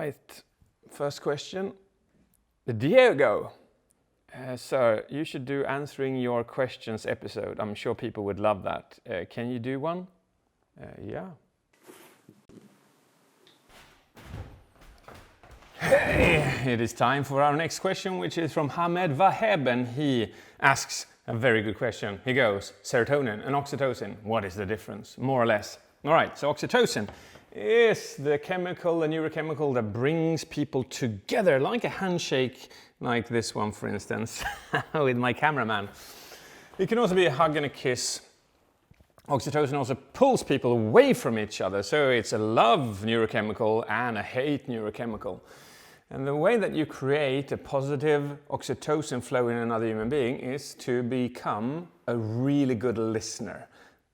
right, first question. Diego. So you should do answering your questions episode. I'm sure people would love that. Can you do one? Yeah. Hey, it is time for our next question, which is from Hamed Waheb, and he asks a very good question. He goes, serotonin and oxytocin, what is the difference, more or less? All right, so oxytocin is the chemical, the neurochemical that brings people together, like a handshake, like this one, for instance, with my cameraman. It can also be a hug and a kiss. Oxytocin also pulls people away from each other, so it's a love neurochemical and a hate neurochemical. And the way that you create a positive oxytocin flow in another human being is to become a really good listener.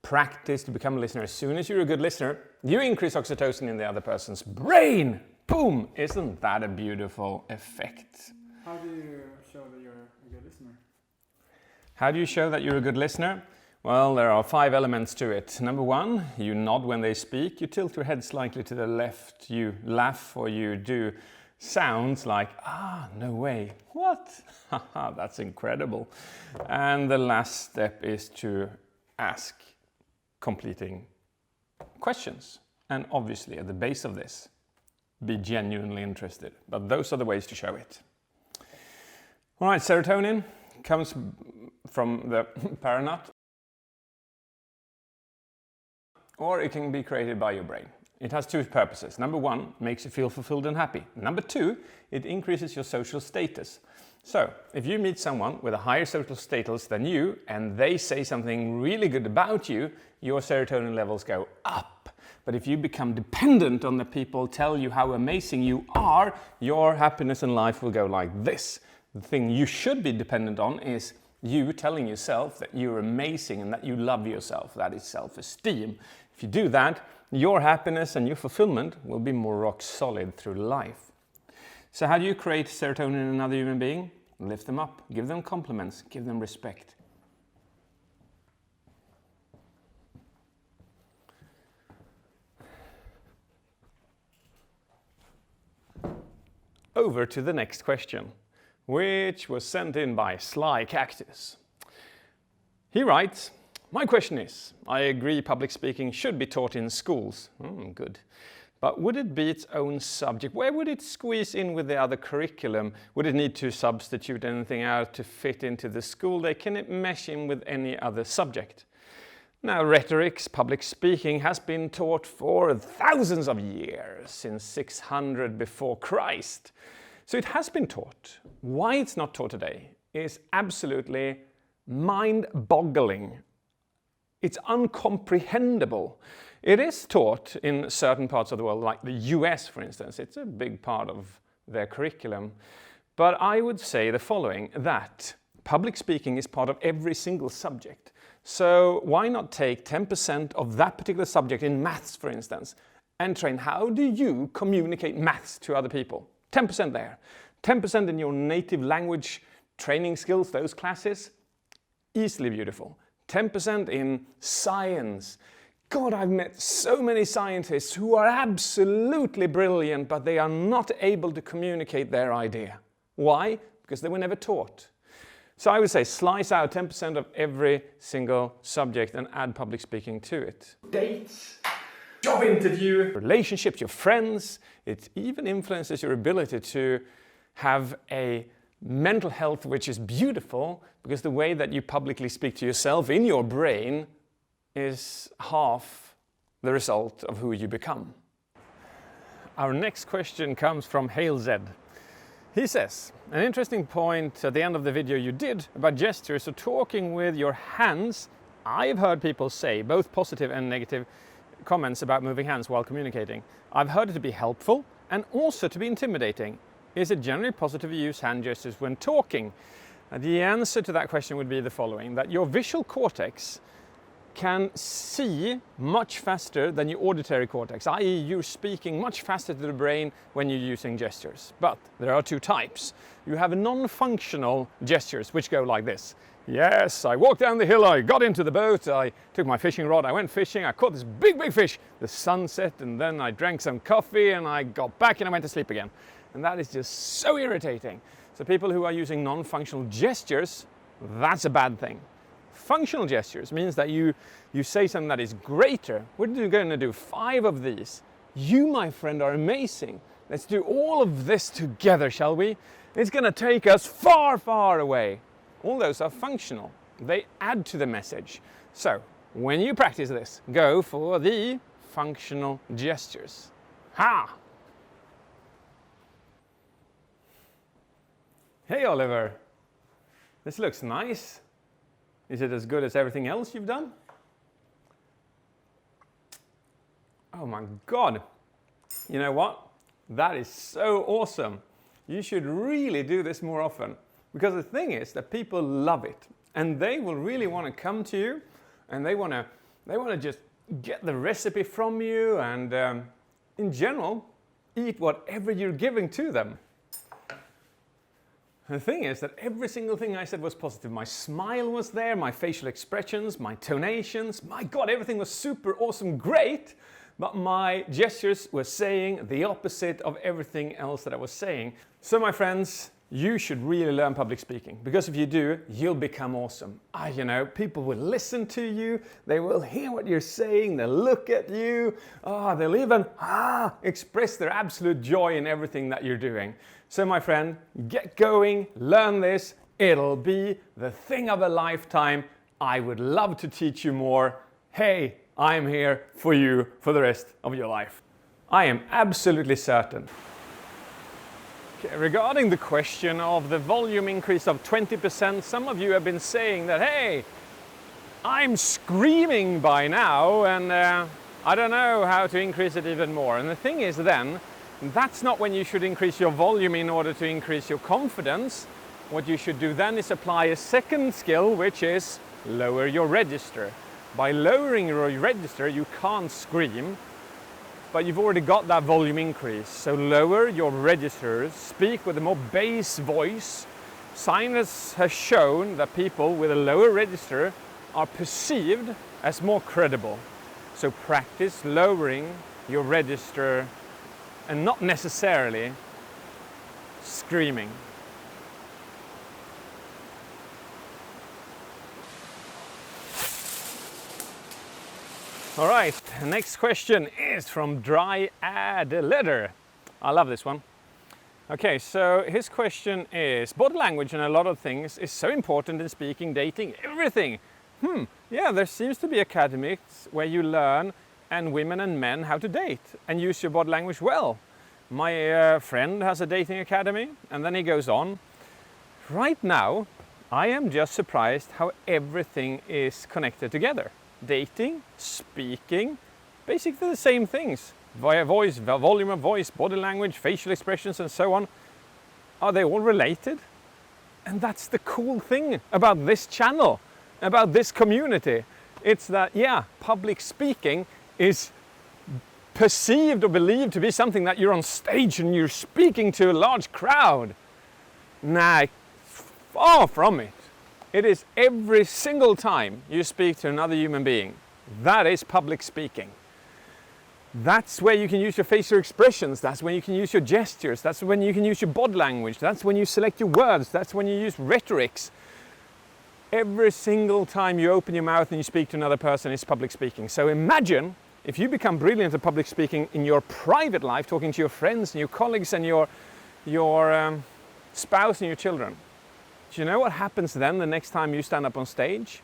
Practice to become a listener. As soon as you're a good listener, you increase oxytocin in the other person's brain. Boom! Isn't that a beautiful effect? How do you show that you're a good listener? How do you show that you're a good listener? Well, there are 5 elements to it. Number 1, you nod when they speak. You tilt your head slightly to the left. You laugh or you do sounds like, no way, what? Haha, that's incredible. And the last step is to ask completing questions. And obviously at the base of this, be genuinely interested. But those are the ways to show it. All right, serotonin comes from the paranut, or it can be created by your brain. It has 2 purposes. Number 1, makes you feel fulfilled and happy. Number 2, it increases your social status. So, if you meet someone with a higher social status than you, and they say something really good about you, your serotonin levels go up. But if you become dependent on the people tell you how amazing you are, your happiness in life will go like this. The thing you should be dependent on is you telling yourself that you're amazing and that you love yourself. That is self-esteem. If you do that, your happiness and your fulfillment will be more rock solid through life. So how do you create serotonin in another human being? Lift them up, give them compliments, give them respect. Over to the next question, which was sent in by Sly Cactus. He writes, my question is, I agree public speaking should be taught in schools. Good. But would it be its own subject? Where would it squeeze in with the other curriculum? Would it need to substitute anything out to fit into the school day? Can it mesh in with any other subject? Now, rhetorics, public speaking, has been taught for thousands of years, since 600 before Christ. So it has been taught. Why it's not taught today is absolutely mind-boggling. It's uncomprehendable. It is taught in certain parts of the world, like the US, for instance. It's a big part of their curriculum. But I would say the following, that public speaking is part of every single subject. So why not take 10% of that particular subject in maths, for instance, and train how do you communicate maths to other people? 10% there. 10% in your native language training skills, those classes, easily beautiful. 10% in science. God, I've met so many scientists who are absolutely brilliant, but they are not able to communicate their idea. Why? Because they were never taught. So I would say slice out 10% of every single subject and add public speaking to it. Dates, job interview, relationships, your friends. It even influences your ability to have a mental health which is beautiful, because the way that you publicly speak to yourself in your brain is half the result of who you become. Our next question comes from Hail Zed. He says, an interesting point at the end of the video you did about gestures, so talking with your hands. I've heard people say both positive and negative comments about moving hands while communicating. I've heard it to be helpful and also to be intimidating. Is it generally positive to use hand gestures when talking? The answer to that question would be the following, that your visual cortex can see much faster than your auditory cortex, i.e. you're speaking much faster to the brain when you're using gestures. But there are two types. You have non-functional gestures, which go like this. Yes, I walked down the hill, I got into the boat, I took my fishing rod, I went fishing, I caught this big, big fish. The sun set, and then I drank some coffee, and I got back and I went to sleep again. And that is just so irritating. So people who are using non-functional gestures, that's a bad thing. Functional gestures means that you say something that is greater. We're going to do 5 of these. You, my friend, are amazing. Let's do all of this together, shall we? It's going to take us far, far away. All those are functional. They add to the message. So, when you practice this, go for the functional gestures. Ha! Hey, Oliver. This looks nice. Is it as good as everything else you've done? Oh my God. You know what? That is so awesome. You should really do this more often. Because the thing is that people love it. And they will really want to come to you. And they want to just get the recipe from you. And in general, eat whatever you're giving to them. The thing is that every single thing I said was positive. My smile was there, my facial expressions, my tonations. My God, everything was super awesome, great. But my gestures were saying the opposite of everything else that I was saying. So my friends, you should really learn public speaking. Because if you do, you'll become awesome. You know, people will listen to you. They will hear what you're saying. They'll look at you. They'll even express their absolute joy in everything that you're doing. So my friend, get going, learn this. It'll be the thing of a lifetime. I would love to teach you more. Hey, I'm here for you for the rest of your life. I am absolutely certain. Okay, regarding the question of the volume increase of 20%, some of you have been saying that, hey, I'm screaming by now and I don't know how to increase it even more. And the thing is then, that's not when you should increase your volume in order to increase your confidence. What you should do then is apply a second skill, which is lower your register. By lowering your register, you can't scream, but you've already got that volume increase. So lower your register, speak with a more bass voice. Science has shown that people with a lower register are perceived as more credible. So practice lowering your register and not necessarily screaming. All right, the next question is from Dry Add Letter. I love this one. Okay, so his question is, body language and a lot of things is so important in speaking, dating, everything. Yeah, there seems to be academics where you learn and women and men how to date and use your body language well. My friend has a dating academy, and then he goes on. Right now, I am just surprised how everything is connected together. Dating, speaking, basically the same things. Via voice, volume of voice, body language, facial expressions and so on. Are they all related? And that's the cool thing about this channel, about this community. It's that, yeah, public speaking is perceived or believed to be something that you're on stage and you're speaking to a large crowd. Nah, far from it. It is every single time you speak to another human being. That is public speaking. That's where you can use your facial expressions. That's when you can use your gestures. That's when you can use your body language. That's when you select your words. That's when you use rhetorics. Every single time you open your mouth and you speak to another person is public speaking. So imagine if you become brilliant at public speaking in your private life, talking to your friends and your colleagues and your spouse and your children. Do you know what happens then the next time you stand up on stage?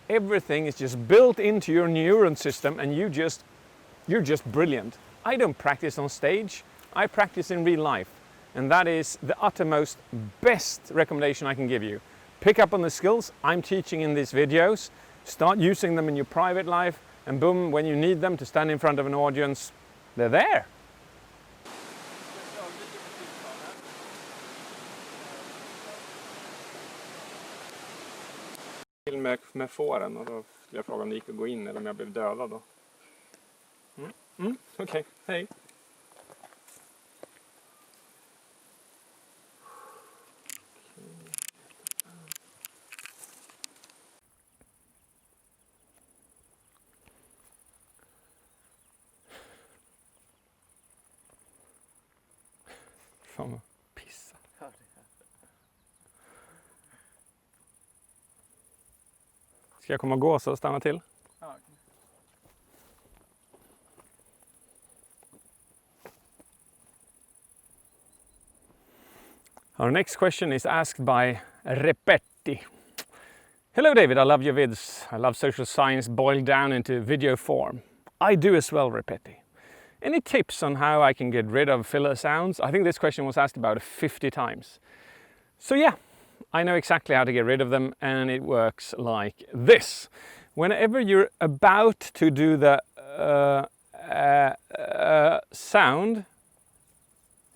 Everything is just built into your neuron system and you're just brilliant. I don't practice on stage, I practice in real life. And that is the uttermost best recommendation I can give you. Pick up on the skills I'm teaching in these videos, start using them in your private life, and boom, when you need them to stand in front of an audience, they're there. med fåren och då skulle jag fråga om det gick att gå in eller om jag blev dödad då. Okej, hej. Fan vad pissa. Ska jag komma och gå så stanna till? Ja, okej. Our next question is asked by Repetti. Hello David, I love your vids. I love social science boiled down into video form. I do as well, Repetti. Any tips on how I can get rid of filler sounds? I think this question was asked about 50 times. So yeah, I know exactly how to get rid of them, and it works like this. Whenever you're about to do the sound,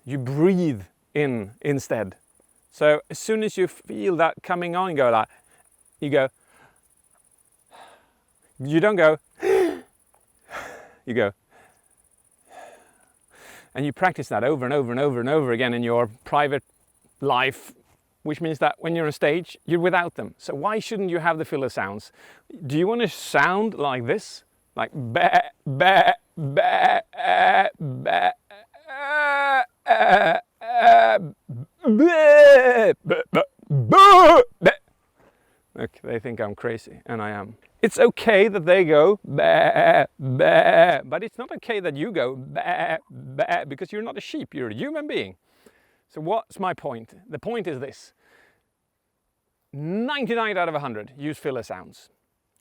you breathe in instead. So as soon as you feel that coming on, you don't go, you go, and you practice that over and over and over and over again in your private life, which means that when you're on stage, you're without them. So why shouldn't you have the filler sounds? Do you want to sound like this? Like ba ba ba ba Look, they think I'm crazy, and I am. It's okay that they go ba ba, but it's not okay that you go ba ba, because you're not a sheep, you're a human being. So what's my point? The point is this. 99 out of 100 use filler sounds.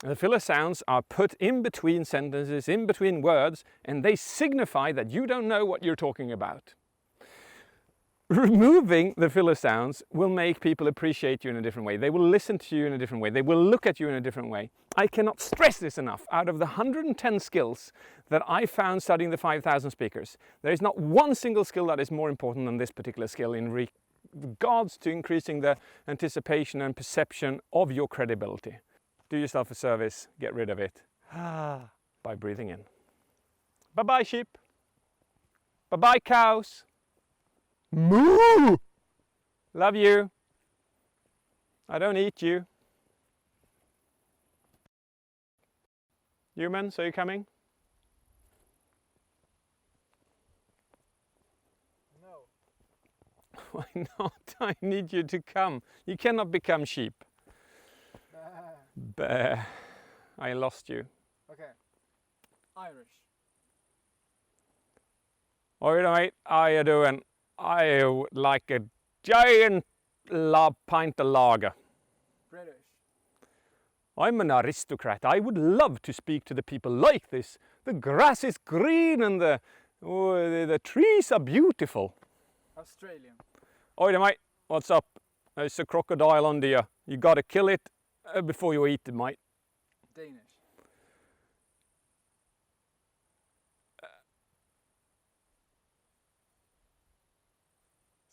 And the filler sounds are put in between sentences, in between words, and they signify that you don't know what you're talking about. Removing the filler sounds will make people appreciate you in a different way. They will listen to you in a different way. They will look at you in a different way. I cannot stress this enough. Out of the 110 skills that I found studying the 5,000 speakers, there is not one single skill that is more important than this particular skill in regards to increasing the anticipation and perception of your credibility. Do yourself a service, get rid of it by breathing in. Bye-bye sheep. Bye-bye cows. Moo! Love you. I don't eat you. Humans, are you coming? No. Why not? I need you to come. You cannot become sheep. Bah. I lost you. Okay. Irish. Alright, how you doing? I would like a giant pint of lager. British. I'm an aristocrat. I would love to speak to the people like this. The grass is green and the trees are beautiful. Australian. Oi mate, what's up? There's a crocodile under you. You gotta kill it before you eat it, mate. Danish.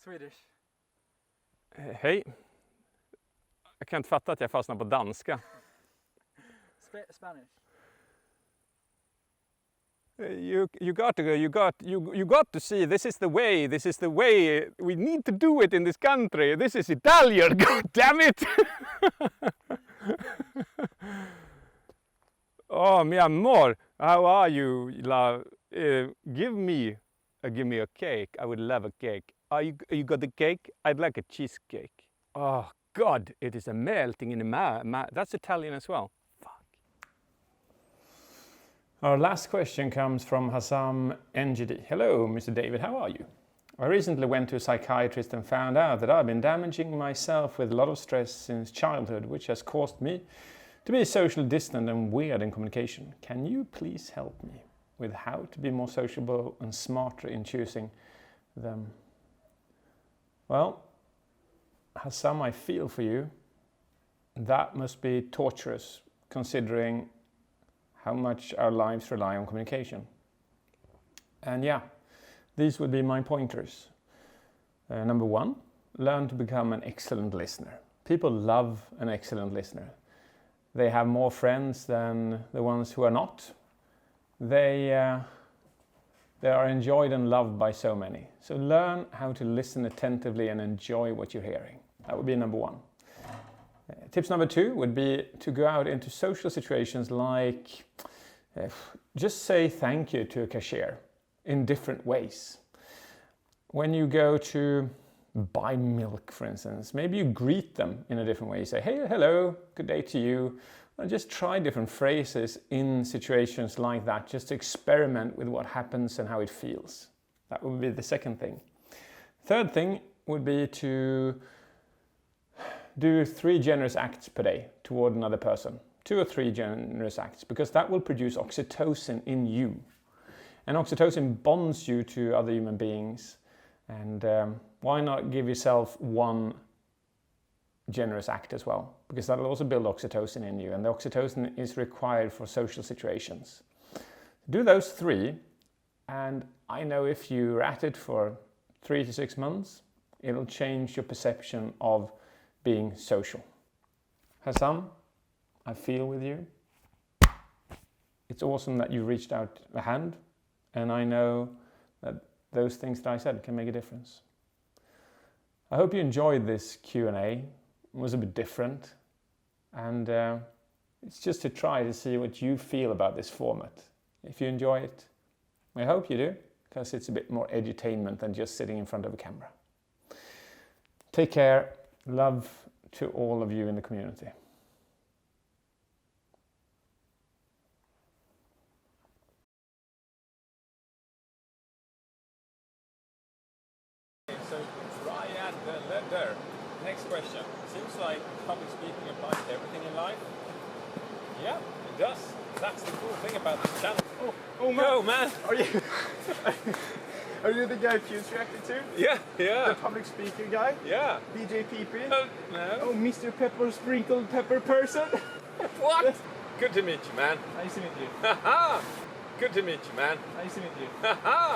Swedish. Hej. Jag kan inte fatta att jag fastnar på danska. Spanish. You got to see, this is the way, we need to do it in this country. This is Italian, god damn it! Oh, mi amor, how are you, love? Give me a cake. I would love a cake. You got the cake? I'd like a cheesecake. Oh God, it is a melting in the mouth. That's Italian as well. Fuck. Our last question comes from Hassam NGD. Hello, Mr. David, how are you? I recently went to a psychiatrist and found out that I've been damaging myself with a lot of stress since childhood, which has caused me to be socially distant and weird in communication. Can you please help me with how to be more sociable and smarter in choosing them? Well, Hassam, I feel for you. That must be torturous, considering how much our lives rely on communication. And yeah, these would be my pointers. Number one, learn to become an excellent listener. People love an excellent listener. they have more friends than the ones who are not. They are enjoyed and loved by so many. So learn how to listen attentively and enjoy what you're hearing. That would be number one. Tips number two would be to go out into social situations like just say thank you to a cashier in different ways. When you go to buy milk, for instance, maybe you greet them in a different way. You say, hey, hello, good day to you. And just try different phrases in situations like that, just to experiment with what happens and how it feels. That would be the second thing. Third thing would be to do 3 generous acts per day toward another person. 2 or 3 generous acts, because that will produce oxytocin in you. And oxytocin bonds you to other human beings. And why not give yourself 1 generous act as well? Because that will also build oxytocin in you. And the oxytocin is required for social situations. Do those 3. And I know if you're at it for 3 to 6 months, it'll change your perception of being social. Hassan, I feel with you. It's awesome that you reached out a hand, and I know that those things that I said can make a difference. I hope you enjoyed this Q&A. It was a bit different, and it's just to try to see what you feel about this format. If you enjoy it, I hope you do, because it's a bit more edutainment than just sitting in front of a camera. Take care. Love to all of you in the community. So try at the letter. Next question. Seems like public speaking applies to everything in life. Yeah, it does. That's the cool thing about this channel. Oh man. Yo, man. Are you? Are you the guy Fuse reacted to? Yeah. The public speaker guy? Yeah. BJPP? No. Oh, Mr. Pepper Sprinkled Pepper Person? What? Good to meet you, man. Nice to meet you. Haha. Good to meet you, man. Nice to meet you. Haha.